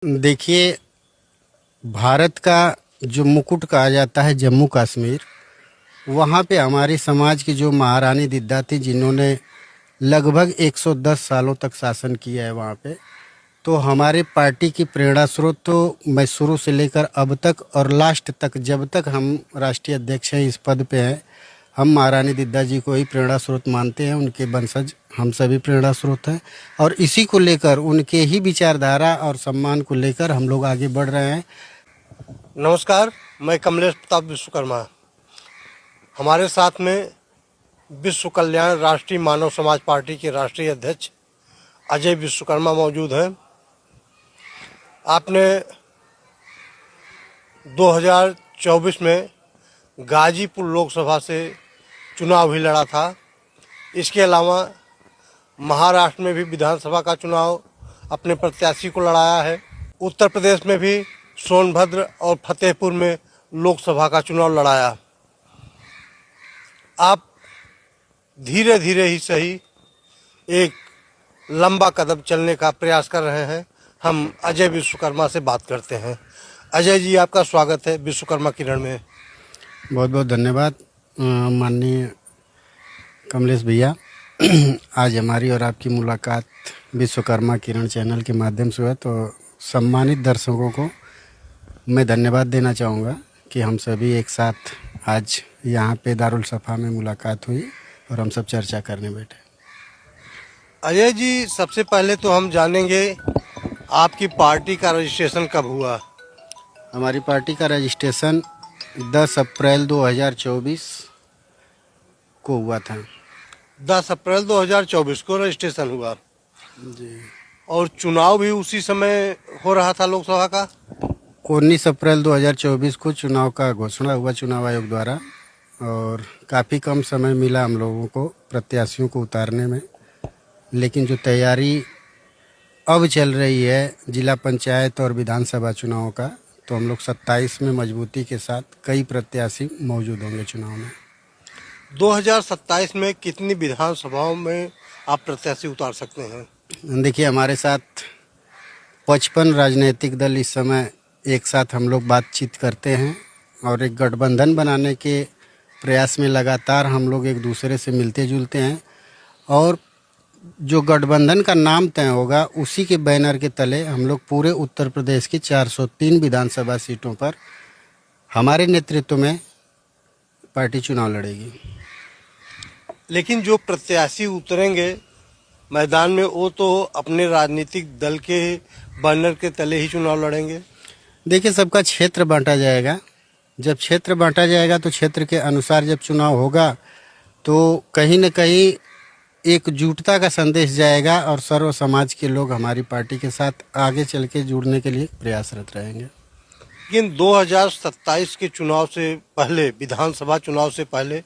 देखिए, भारत का जो मुकुट कहा जाता है जम्मू कश्मीर, वहाँ पे हमारी समाज की जो महारानी दिद्दा थी, जिन्होंने लगभग 110 सालों तक शासन किया है वहाँ पे। तो हमारे पार्टी की प्रेरणा स्रोत तो मैं शुरू से लेकर अब तक और लास्ट तक, जब तक हम राष्ट्रीय अध्यक्ष हैं, इस पद पे हैं, हम महारानी दिद्दा जी को ही प्रेरणा स्रोत मानते हैं। उनके वंशज हम सभी प्रेरणा स्रोत हैं और इसी को लेकर, उनके ही विचारधारा और सम्मान को लेकर हम लोग आगे बढ़ रहे हैं। नमस्कार, मैं कमलेश प्रताप विश्वकर्मा। हमारे साथ में विश्व कल्याण राष्ट्रीय मानव समाज पार्टी के राष्ट्रीय अध्यक्ष अजय विश्वकर्मा मौजूद हैं। आपने 2024 में गाजीपुर लोकसभा से चुनाव भी लड़ा था। इसके अलावा महाराष्ट्र में भी विधानसभा का चुनाव अपने प्रत्याशी को लड़ाया है। उत्तर प्रदेश में भी सोनभद्र और फतेहपुर में लोकसभा का चुनाव लड़ाया। आप धीरे धीरे ही सही एक लंबा कदम चलने का प्रयास कर रहे हैं। हम अजय विश्वकर्मा से बात करते हैं। अजय जी, आपका स्वागत है विश्वकर्मा किरण में। बहुत बहुत धन्यवाद माननीय कमलेश भैया। आज हमारी और आपकी मुलाकात विश्वकर्मा किरण चैनल के माध्यम से हुआ, तो सम्मानित दर्शकों को मैं धन्यवाद देना चाहूँगा कि हम सभी एक साथ आज यहाँ पे दारुल सफ़ा में मुलाकात हुई और हम सब चर्चा करने बैठे। अजय जी, सबसे पहले तो हम जानेंगे आपकी पार्टी का रजिस्ट्रेशन कब हुआ? हमारी पार्टी का रजिस्ट्रेशन 10 अप्रैल 2024 को हुआ था। 10 अप्रैल 2024 को रजिस्ट्रेशन हुआ जी। और चुनाव भी उसी समय हो रहा था लोकसभा का? 19 अप्रैल 2024 को चुनाव का घोषणा हुआ चुनाव आयोग द्वारा और काफ़ी कम समय मिला हम लोगों को प्रत्याशियों को उतारने में। लेकिन जो तैयारी अब चल रही है जिला पंचायत और विधानसभा चुनाव का, तो हम लोग 27 में मजबूती के साथ कई प्रत्याशी मौजूद होंगे चुनाव में। 2027 में कितनी विधानसभाओं में आप प्रत्याशी उतार सकते हैं? देखिए, हमारे साथ 55 राजनीतिक दल इस समय एक साथ हम लोग बातचीत करते हैं और एक गठबंधन बनाने के प्रयास में लगातार हम लोग एक दूसरे से मिलते जुलते हैं और जो गठबंधन का नाम तय होगा उसी के बैनर के तले हम लोग पूरे उत्तर प्रदेश की 403 विधानसभा सीटों पर हमारे नेतृत्व में पार्टी चुनाव लड़ेगी। लेकिन जो प्रत्याशी उतरेंगे मैदान में, वो तो अपने राजनीतिक दल के बैनर के तले ही चुनाव लड़ेंगे। देखिए, सबका क्षेत्र बांटा जाएगा। जब क्षेत्र बांटा जाएगा तो क्षेत्र के अनुसार जब चुनाव होगा तो कहीं न कहीं एकजुटता का संदेश जाएगा और सर्व समाज के लोग हमारी पार्टी के साथ आगे चल के जुड़ने के लिए प्रयासरत रहेंगे। लेकिन 2027 के चुनाव से पहले, विधानसभा चुनाव से पहले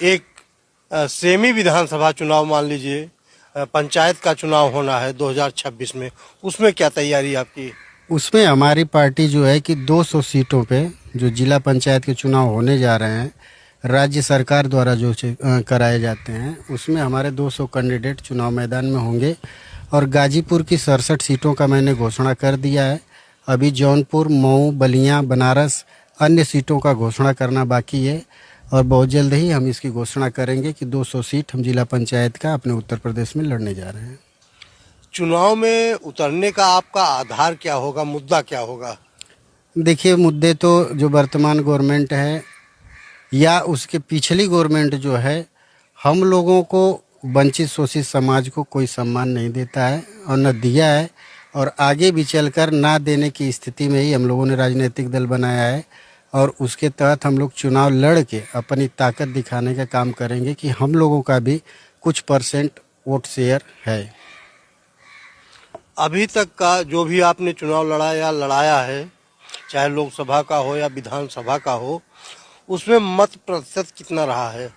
एक सेमी विधानसभा चुनाव, मान लीजिए पंचायत का चुनाव होना है 2026 में। उसमें क्या तैयारी आपकी? उसमें हमारी पार्टी जो है कि 200 सीटों पे जो जिला पंचायत के चुनाव होने जा रहे हैं, राज्य सरकार द्वारा जो कराए जाते हैं, उसमें हमारे 200 कैंडिडेट चुनाव मैदान में होंगे और गाजीपुर की 67 सीटों का मैंने घोषणा कर दिया है। अभी जौनपुर, मऊ, बलिया, बनारस अन्य सीटों का घोषणा करना बाकी है और बहुत जल्द ही हम इसकी घोषणा करेंगे कि 200 सीट हम जिला पंचायत का अपने उत्तर प्रदेश में लड़ने जा रहे हैं। चुनाव में उतरने का आपका आधार क्या होगा, मुद्दा क्या होगा? देखिए, मुद्दे तो जो वर्तमान गवर्नमेंट है या उसके पिछली गवर्नमेंट जो है, हम लोगों को वंचित शोषित समाज को कोई सम्मान नहीं देता है और न दिया है और आगे भी चलकर ना देने की स्थिति में ही हम लोगों ने राजनीतिक दल बनाया है और उसके तहत हम लोग चुनाव लड़ के अपनी ताकत दिखाने का काम करेंगे कि हम लोगों का भी कुछ % वोट शेयर है। अभी तक का जो भी आपने चुनाव लड़ाया है, चाहे लोकसभा का हो या विधानसभा का हो, उसमें मत प्रतिशत कितना रहा है?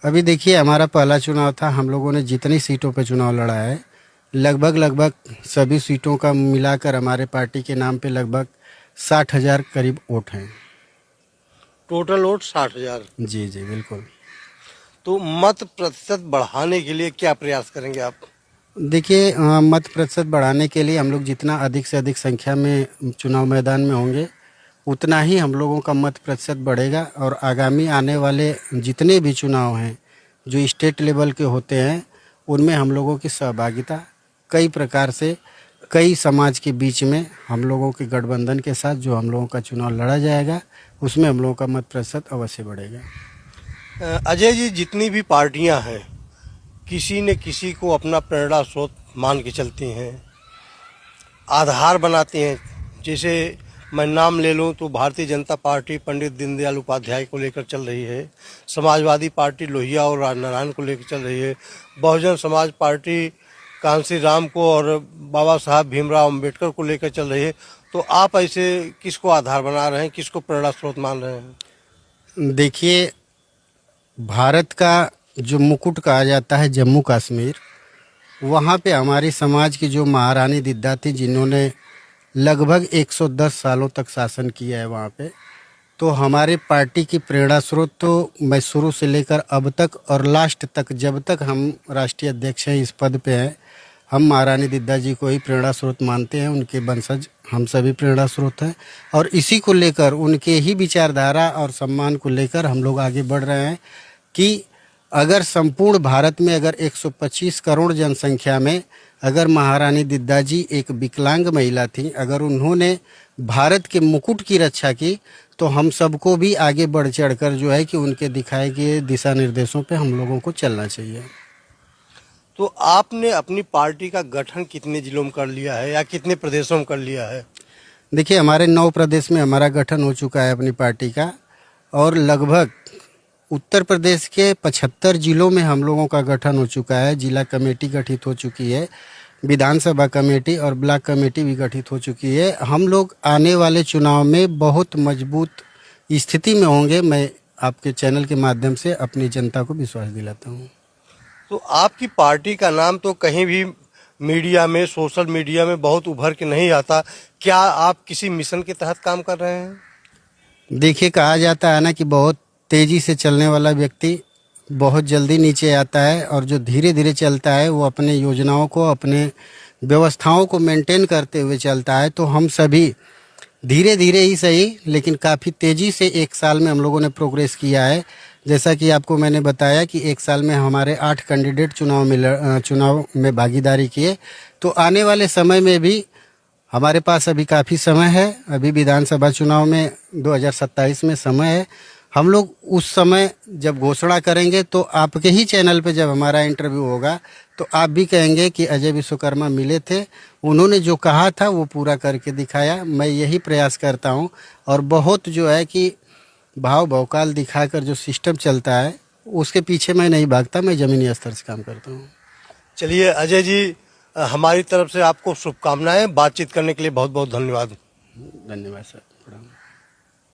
अभी देखिए, हमारा पहला चुनाव था, हम लोगों ने जितनी सीटों पर चुनाव लड़ा है लगभग सभी सीटों का मिलाकर हमारे पार्टी के नाम पे लगभग 60,000 करीब वोट हैं। Total vote 60,000? जी जी बिल्कुल। तो मत प्रतिशत बढ़ाने के लिए क्या प्रयास करेंगे आप? देखिए मत प्रतिशत बढ़ाने के लिए हम लोग जितना अधिक से अधिक संख्या में चुनाव मैदान में होंगे उतना ही हम लोगों का मत प्रतिशत बढ़ेगा और आगामी आने वाले जितने भी चुनाव हैं जो स्टेट लेवल के होते हैं उनमें हम लोगों की सहभागिता कई प्रकार से कई समाज के बीच में हम लोगों के गठबंधन के साथ जो हम लोगों का चुनाव लड़ा जाएगा उसमें हम लोगों का मत प्रतिशत अवश्य बढ़ेगा। अजय जी, जितनी भी पार्टियां हैं किसी न किसी को अपना प्रेरणा स्रोत मान के चलती हैं, आधार बनाते हैं। जैसे मैं नाम ले लूं तो भारतीय जनता पार्टी पंडित दीनदयाल उपाध्याय को लेकर चल रही है, समाजवादी पार्टी लोहिया और राजनारायण को लेकर चल रही है, बहुजन समाज पार्टी कांसी राम को और बाबा साहब भीमराव अंबेडकर को लेकर चल रही है। तो आप ऐसे किसको आधार बना रहे हैं, किसको प्रेरणा स्रोत मान रहे हैं? देखिए, भारत का जो मुकुट कहा जाता है जम्मू कश्मीर, वहाँ पे हमारी समाज की जो महारानी दिद्दा थी जिन्होंने लगभग 110 सालों तक शासन किया है वहाँ पे, तो हमारे पार्टी की प्रेरणा स्रोत तो मैं शुरू से लेकर अब तक और लास्ट तक जब तक हम राष्ट्रीय अध्यक्ष हैं इस पद पे हैं, हम महारानी दिद्दा जी को ही प्रेरणा स्रोत मानते हैं। उनके वंशज हम सभी प्रेरणा स्रोत हैं और इसी को लेकर उनके ही विचारधारा और सम्मान को लेकर हम लोग आगे बढ़ रहे हैं कि अगर संपूर्ण भारत में अगर 125 करोड़ जनसंख्या में अगर महारानी दिद्दा जी एक विकलांग महिला थी, अगर उन्होंने भारत के मुकुट की रक्षा की, तो हम सबको भी आगे बढ़ चढ़कर जो है कि उनके दिखाए गए दिशा निर्देशों पे हम लोगों को चलना चाहिए। तो आपने अपनी पार्टी का गठन कितने जिलों में कर लिया है या कितने प्रदेशों में कर लिया है? देखिए, हमारे 9 प्रदेश में हमारा गठन हो चुका है अपनी पार्टी का और लगभग उत्तर प्रदेश के 75 जिलों में हम लोगों का गठन हो चुका है। जिला कमेटी गठित हो चुकी है, विधानसभा कमेटी और ब्लॉक कमेटी भी गठित हो चुकी है। हम लोग आने वाले चुनाव में बहुत मजबूत स्थिति में होंगे। मैं आपके चैनल के माध्यम से अपनी जनता को विश्वास दिलाता हूँ। तो आपकी पार्टी का नाम तो कहीं भी मीडिया में, सोशल मीडिया में बहुत उभर के नहीं आता। क्या आप किसी मिशन के तहत काम कर रहे हैं? देखिए, कहा जाता है ना कि बहुत तेजी से चलने वाला व्यक्ति बहुत जल्दी नीचे आता है और जो धीरे धीरे चलता है वो अपने योजनाओं को, अपने व्यवस्थाओं को मेंटेन करते हुए चलता है। तो हम सभी धीरे धीरे ही सही लेकिन काफ़ी तेज़ी से 1 साल में हम लोगों ने प्रोग्रेस किया है। जैसा कि आपको मैंने बताया कि 1 साल में हमारे 8 कैंडिडेट चुनाव में भागीदारी किए। तो आने वाले समय में भी हमारे पास अभी काफ़ी समय है। अभी विधानसभा चुनाव में 2027 में समय है। हम लोग उस समय जब घोषणा करेंगे तो आपके ही चैनल पे जब हमारा इंटरव्यू होगा तो आप भी कहेंगे कि अजय विश्वकर्मा मिले थे, उन्होंने जो कहा था वो पूरा करके दिखाया। मैं यही प्रयास करता हूँ और बहुत जो है कि भाव भौकाल दिखाकर जो सिस्टम चलता है उसके पीछे मैं नहीं भागता, मैं ज़मीनी स्तर से काम करता हूँ। चलिए अजय जी, हमारी तरफ से आपको शुभकामनाएं। बातचीत करने के लिए बहुत बहुत धन्यवाद। धन्यवाद सर। प्रणाम।